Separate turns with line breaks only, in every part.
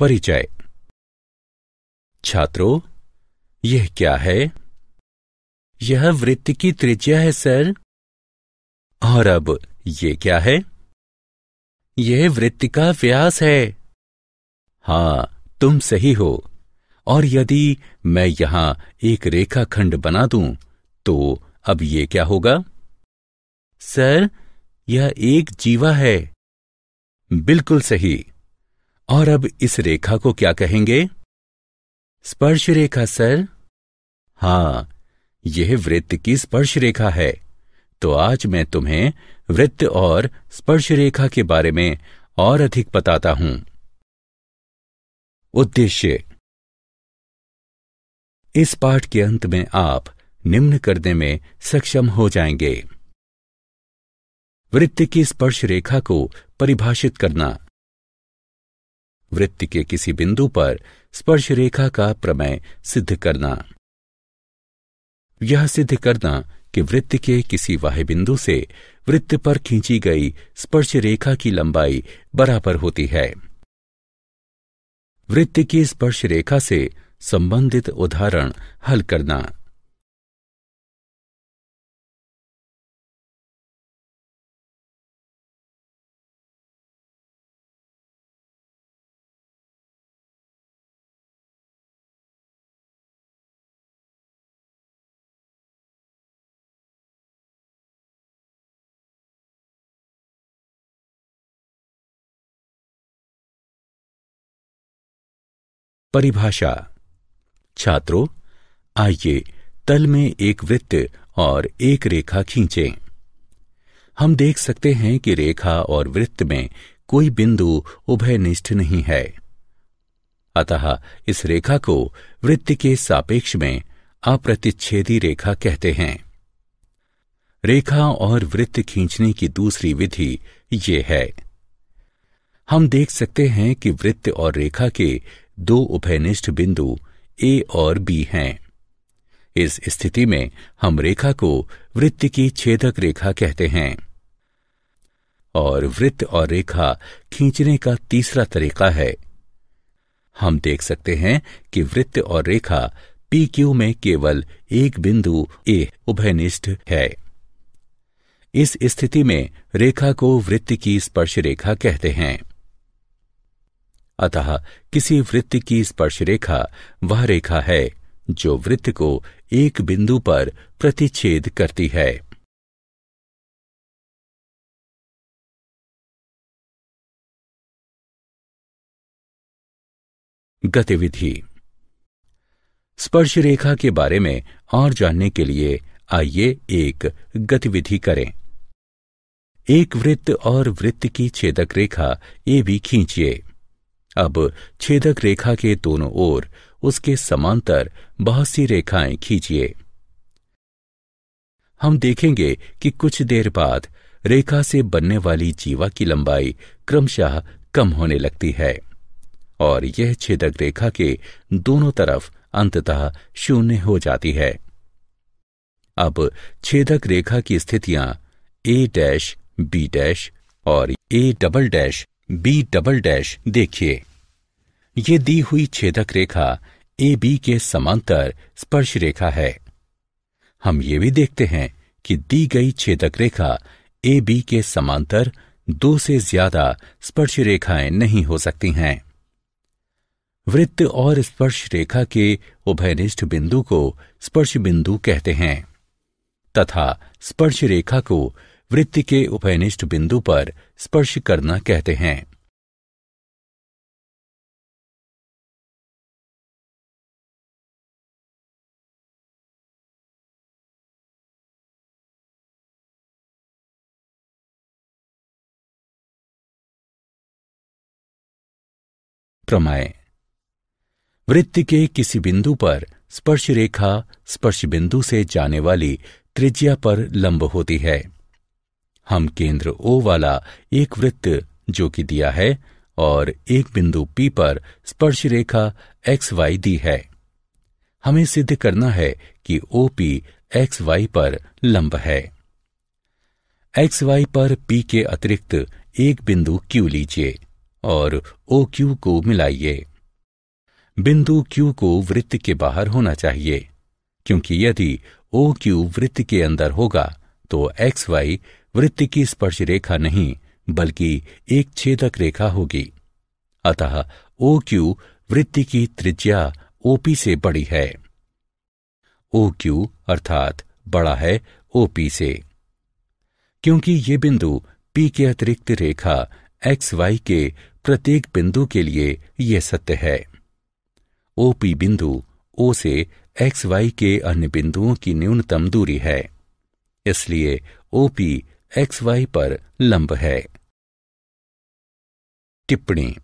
परिचय। छात्रों, यह क्या है? यह वृत्त की त्रिज्या है सर। और अब ये क्या है? यह वृत्त का व्यास है। हाँ, तुम सही हो। और यदि मैं यहां एक रेखाखंड बना दूं तो अब ये क्या होगा? सर, यह एक जीवा है। बिल्कुल सही। और अब इस रेखा को क्या कहेंगे? स्पर्श रेखा सर। हाँ, यह वृत्त की स्पर्श रेखा है। तो आज मैं तुम्हें वृत्त और स्पर्श रेखा के बारे में और अधिक बताता हूं। उद्देश्य। इस पाठ के अंत में आप निम्न करने में सक्षम हो जाएंगे। वृत्त की स्पर्श रेखा को परिभाषित करना। वृत्त के किसी बिंदु पर स्पर्श रेखा का प्रमेय सिद्ध करना। यह सिद्ध करना कि वृत्त के किसी बाह्य बिंदु से वृत्त पर खींची गई स्पर्श रेखा की लंबाई बराबर होती है। वृत्त की स्पर्श रेखा से संबंधित उदाहरण हल करना। परिभाषा। छात्रों, आइए तल में एक वृत्त और एक रेखा खींचें। हम देख सकते हैं कि रेखा और वृत्त में कोई बिंदु उभयनिष्ठ नहीं है। अतः इस रेखा को वृत्त के सापेक्ष में अप्रतिच्छेदी रेखा कहते हैं। रेखा और वृत्त खींचने की दूसरी विधि ये है। हम देख सकते हैं कि वृत्त और रेखा के दो उभयनिष्ठ बिंदु A और B हैं। इस स्थिति में हम रेखा को वृत्त की छेदक रेखा कहते हैं। और वृत्त और रेखा खींचने का तीसरा तरीका है। हम देख सकते हैं कि वृत्त और रेखा PQ में केवल एक बिंदु A उभयनिष्ठ है। इस स्थिति में रेखा को वृत्त की स्पर्श रेखा कहते हैं। अतः किसी वृत्त की स्पर्श रेखा वह रेखा है जो वृत्त को एक बिंदु पर प्रतिच्छेद करती है। गतिविधि। स्पर्श रेखा के बारे में और जानने के लिए आइए एक गतिविधि करें। एक वृत्त और वृत्त की छेदक रेखा AB खींचिए। अब छेदक रेखा के दोनों ओर उसके समांतर बहुत सी रेखाएं खींचिए। हम देखेंगे कि कुछ देर बाद रेखा से बनने वाली जीवा की लंबाई क्रमशः कम होने लगती है और यह छेदक रेखा के दोनों तरफ अंततः शून्य हो जाती है। अब छेदक रेखा की स्थितियां A' B' और A', B" देखिए। ये दी हुई छेदक रेखा AB के समांतर स्पर्श रेखा है। हम ये भी देखते हैं कि दी गई छेदक रेखा AB के समांतर दो से ज्यादा स्पर्श रेखाएं नहीं हो सकती हैं। वृत्त और स्पर्श रेखा के उभयनिष्ठ बिंदु को स्पर्श बिंदु कहते हैं तथा स्पर्श रेखा को वृत्त के उभयनिष्ठ बिंदु पर स्पर्श करना कहते हैं। प्रमेय। वृत्त के किसी बिंदु पर स्पर्श रेखा स्पर्श बिंदु से जाने वाली त्रिज्या पर लंब होती है। हम केंद्र O वाला एक वृत्त जो कि दिया है और एक बिंदु P पर स्पर्श रेखा XY दी है। हमें सिद्ध करना है कि OP XY पर लंब है। XY पर P के अतिरिक्त एक बिंदु Q लीजिए और OQ को मिलाइए। बिंदु Q को वृत्त के बाहर होना चाहिए, क्योंकि यदि OQ वृत्त के अंदर होगा तो XY वृत्त की स्पर्श रेखा नहीं बल्कि एक छेदक रेखा होगी। अतः OQ वृत्त की त्रिज्या OP से बड़ी है। OQ अर्थात बड़ा है OP से, क्योंकि ये बिंदु P के अतिरिक्त रेखा XY के प्रत्येक बिंदु के लिए यह सत्य है। OP बिंदु O से XY के अन्य बिंदुओं की न्यूनतम दूरी है, इसलिए OP XY पर लंब है। टिप्पणी।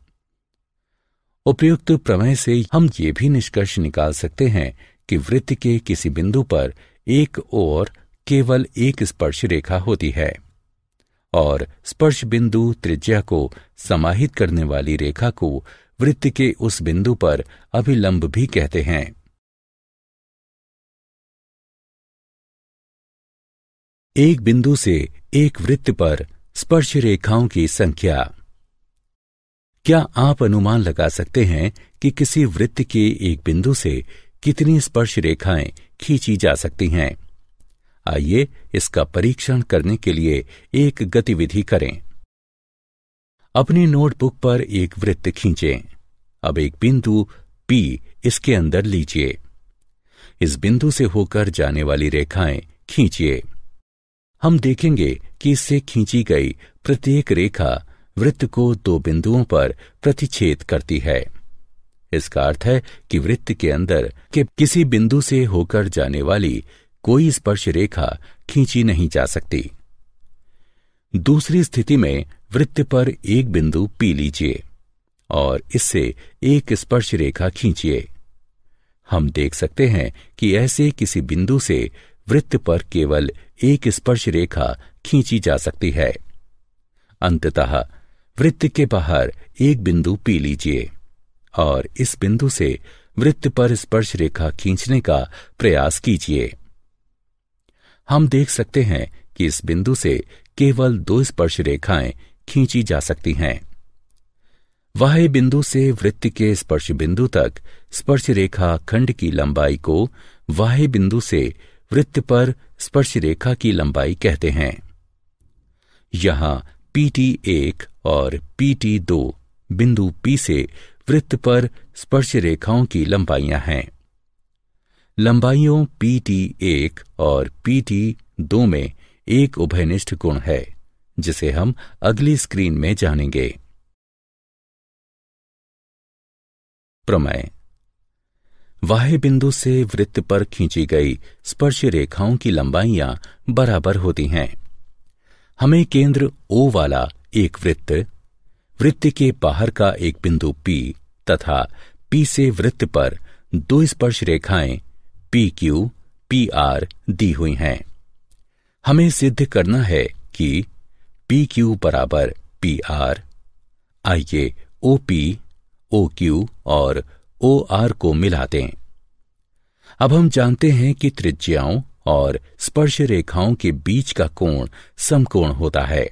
उपर्युक्त प्रमेय से हम ये भी निष्कर्ष निकाल सकते हैं कि वृत्त के किसी बिंदु पर एक ओर केवल एक स्पर्श रेखा होती है और स्पर्श बिंदु त्रिज्या को समाहित करने वाली रेखा को वृत्त के उस बिंदु पर अभिलंब भी कहते हैं। एक बिंदु से एक वृत्त पर स्पर्श रेखाओं की संख्या। क्या आप अनुमान लगा सकते हैं कि किसी वृत्त के एक बिंदु से कितनी स्पर्श रेखाएं खींची जा सकती हैं? आइए इसका परीक्षण करने के लिए एक गतिविधि करें। अपनी नोटबुक पर एक वृत्त खींचें। अब एक बिंदु P इसके अंदर लीजिए। इस बिंदु से होकर जाने वाली रेखाएं खींचिए। हम देखेंगे कि इससे खींची गई प्रत्येक रेखा वृत्त को दो बिंदुओं पर प्रतिच्छेद करती है। इसका अर्थ है कि वृत्त के अंदर के किसी बिंदु से होकर जाने वाली कोई स्पर्श रेखा खींची नहीं जा सकती। दूसरी स्थिति में वृत्त पर एक बिंदु P लीजिए और इससे एक स्पर्श रेखा खींचिए। हम देख सकते हैं कि ऐसे किसी बिंदु से वृत्त पर केवल एक स्पर्श रेखा खींची जा सकती है। अंततः वृत्त के बाहर एक बिंदु P लीजिए और इस बिंदु से वृत्त पर स्पर्श रेखा खींचने का प्रयास कीजिए। हम देख सकते हैं कि इस बिंदु से केवल दो स्पर्श रेखाएं खींची जा सकती हैं। बाह्य बिंदु से वृत्त के स्पर्श बिंदु तक स्पर्श रेखा खंड की लंबाई को बाह्य बिंदु से वृत्त पर स्पर्श रेखा की लंबाई कहते हैं। यहां PT1 और PT2 बिंदु P से वृत्त पर स्पर्श रेखाओं की लंबाइयां हैं। लंबाइयों PT1 और PT2 में एक उभयनिष्ठ गुण है, जिसे हम अगली स्क्रीन में जानेंगे। प्रमेय। बाह्य बिंदु से वृत्त पर खींची गई स्पर्श रेखाओं की लंबाइयां बराबर होती हैं। हमें केंद्र O वाला एक वृत्त के बाहर का एक बिंदु P तथा P से वृत्त पर दो स्पर्श रेखाएं PQ, PR दी हुई हैं। हमें सिद्ध करना है कि PQ बराबर PR। आइए OP, OQ और OR को मिला दें। अब हम जानते हैं कि त्रिज्याओं और स्पर्श रेखाओं के बीच का कोण समकोण होता है,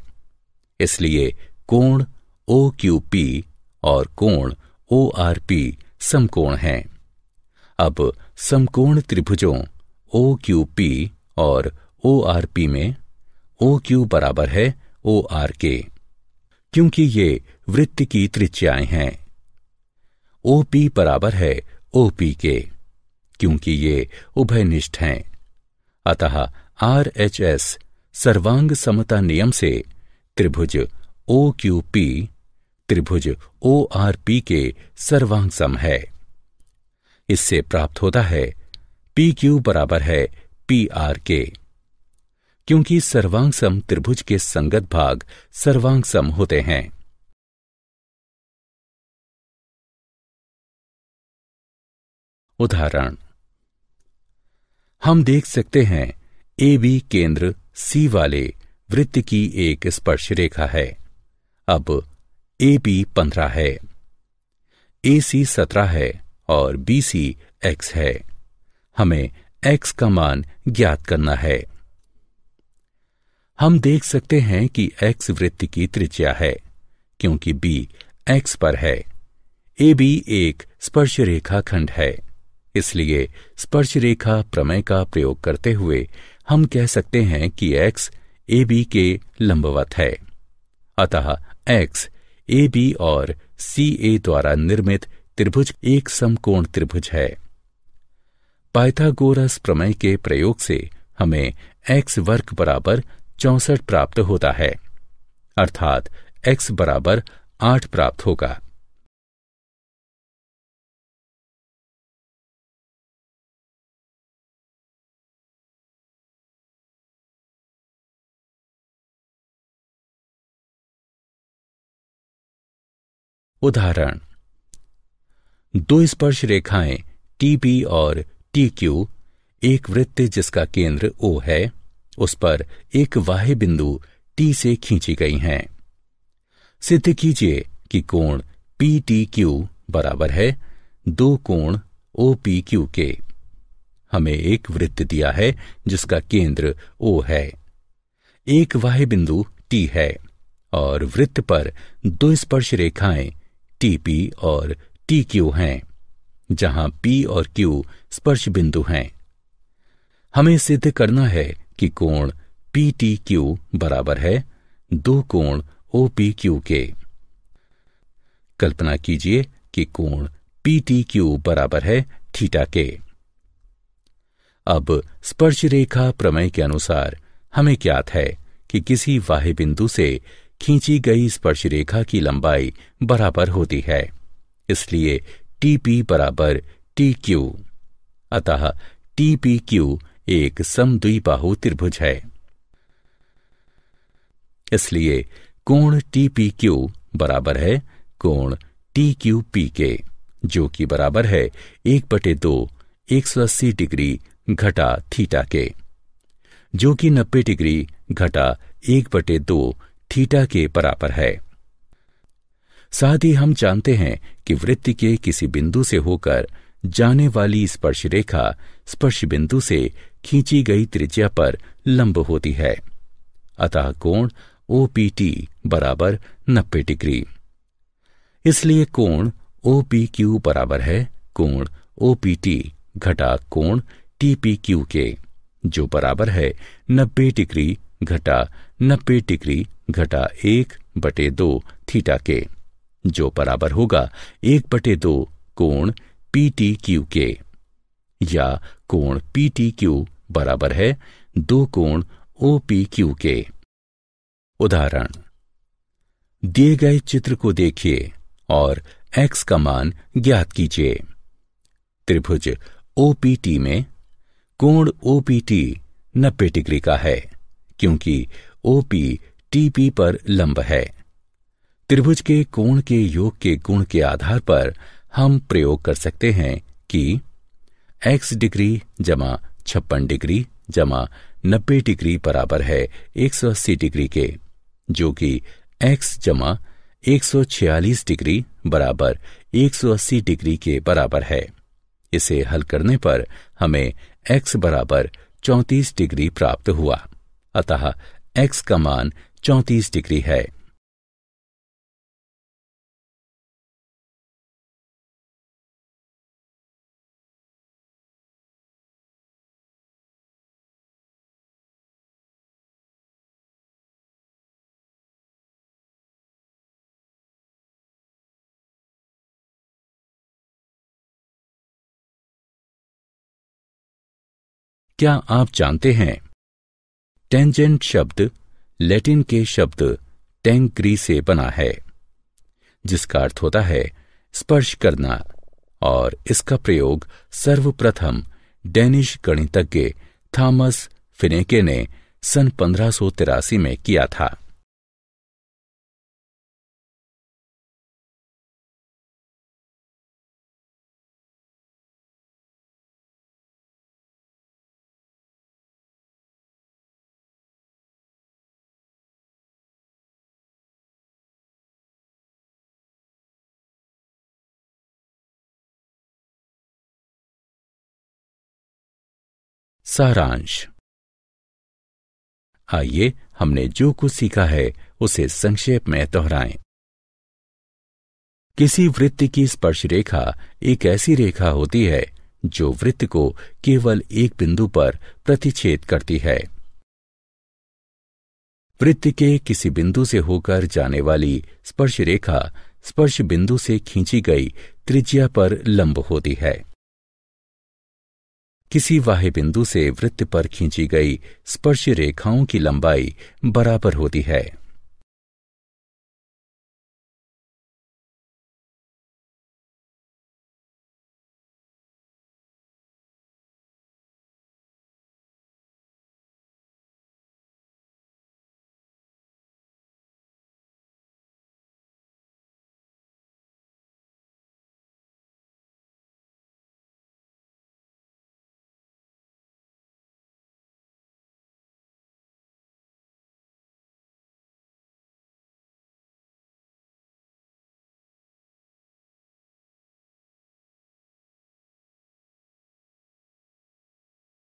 इसलिए कोण OQP और कोण ORP समकोण हैं। अब समकोण त्रिभुजों OQP और ORP में OQ बराबर है OR के, क्योंकि ये वृत्त की त्रिज्याएं हैं। OP बराबर है OP के, क्योंकि ये उभयनिष्ठ हैं। अतः RHS सर्वांग समता नियम से त्रिभुज OQP त्रिभुज ORP के सर्वांग सम है। इससे प्राप्त होता है PQ बराबर है PR के, क्योंकि सर्वांग सम त्रिभुज के संगत भाग सर्वांग सम होते हैं। उदाहरण। हम देख सकते हैं AB केंद्र C वाले वृत्त की एक स्पर्श रेखा है। अब AB 15 है, AC 17 है और BC X है। हमें X का मान ज्ञात करना है। हम देख सकते हैं कि X वृत्त की त्रिज्या है, क्योंकि B X पर है। AB एक स्पर्श रेखा खंड है, इसलिए स्पर्श रेखा प्रमेय का प्रयोग करते हुए हम कह सकते हैं कि x AB के लंबवत है। अतः x AB और CA द्वारा निर्मित त्रिभुज एक समकोण त्रिभुज है। पाइथागोरस प्रमेय के प्रयोग से हमें x वर्ग बराबर 64 प्राप्त होता है, अर्थात x बराबर 8 प्राप्त होगा। उदाहरण, दो स्पर्श रेखाएं TP और TQ एक वृत्त जिसका केंद्र O है, उस पर एक बाह्य बिंदु T से खींची गई हैं। सिद्ध कीजिए कि कोण PTQ बराबर है दो कोण OPQ के। हमें एक वृत्त दिया है जिसका केंद्र O है, एक बाह्य बिंदु T है और वृत्त पर दो स्पर्श रेखाएं TP और TQ हैं, जहां P और Q स्पर्श बिंदु हैं। हमें सिद्ध करना है कि कोण PTQ बराबर है दो कोण OPQ के। कल्पना कीजिए कि कोण PTQ बराबर है थीटा के। अब स्पर्श रेखा प्रमेय के अनुसार हमें ज्ञात है कि किसी बाह्य बिंदु से खींची गई स्पर्श रेखा की लंबाई बराबर होती है, इसलिए TP बराबर TQ। अतः TPQ एक समद्विबाहु त्रिभुज है। इसलिए कोण TPQ बराबर है कोण TQP के, जो कि बराबर है 1/2 180 डिग्री घटा थीटा के, जो कि 90 डिग्री घटा 1/2 थीटा के बराबर है। साथ ही हम जानते हैं कि वृत्त के किसी बिंदु से होकर जाने वाली स्पर्श रेखा स्पर्श बिंदु से खींची गई त्रिज्या पर लंब होती है। अतः कोण OPT बराबर 90 डिग्री। इसलिए कोण OPQ बराबर है कोण OPT घटा कोण TPQ के, जो बराबर है 90 डिग्री घटा 90 डिग्री घटा 1/2 थीटा के, जो बराबर होगा 1/2 कोण PTQ के, या कोण PTQ बराबर है दो कोण OPQ के। उदाहरण, दिए गए चित्र को देखिए और x का मान ज्ञात कीजिए। त्रिभुज OPT में कोण OPT 90 डिग्री का है, क्योंकि OP TP पर लंब है। त्रिभुज के कोण के योग के गुण के आधार पर हम प्रयोग कर सकते हैं कि x डिग्री जमा 56 डिग्री जमा 90 डिग्री बराबर है 180 डिग्री के, जो कि x जमा 146 डिग्री बराबर 180 डिग्री के बराबर है। इसे हल करने पर हमें x बराबर 34 डिग्री प्राप्त हुआ। अतः x का मान 34 डिग्री है। क्या आप जानते हैं, टेंजेंट शब्द लैटिन के शब्द टेंग्री से बना है, जिसका अर्थ होता है स्पर्श करना, और इसका प्रयोग सर्वप्रथम डेनिश गणितज्ञ थॉमस फिनेके ने सन 1583 में किया था। सारांश। आइए हमने जो कुछ सीखा है उसे संक्षेप में दोहराएं। किसी वृत्त की स्पर्श रेखा एक ऐसी रेखा होती है जो वृत्त को केवल एक बिंदु पर प्रतिच्छेद करती है। वृत्त के किसी बिंदु से होकर जाने वाली स्पर्श रेखा स्पर्श बिंदु से खींची गई त्रिज्या पर लंब होती है। किसी बाह्य बिंदु से वृत्त पर खींची गई स्पर्श रेखाओं की लंबाई बराबर होती है।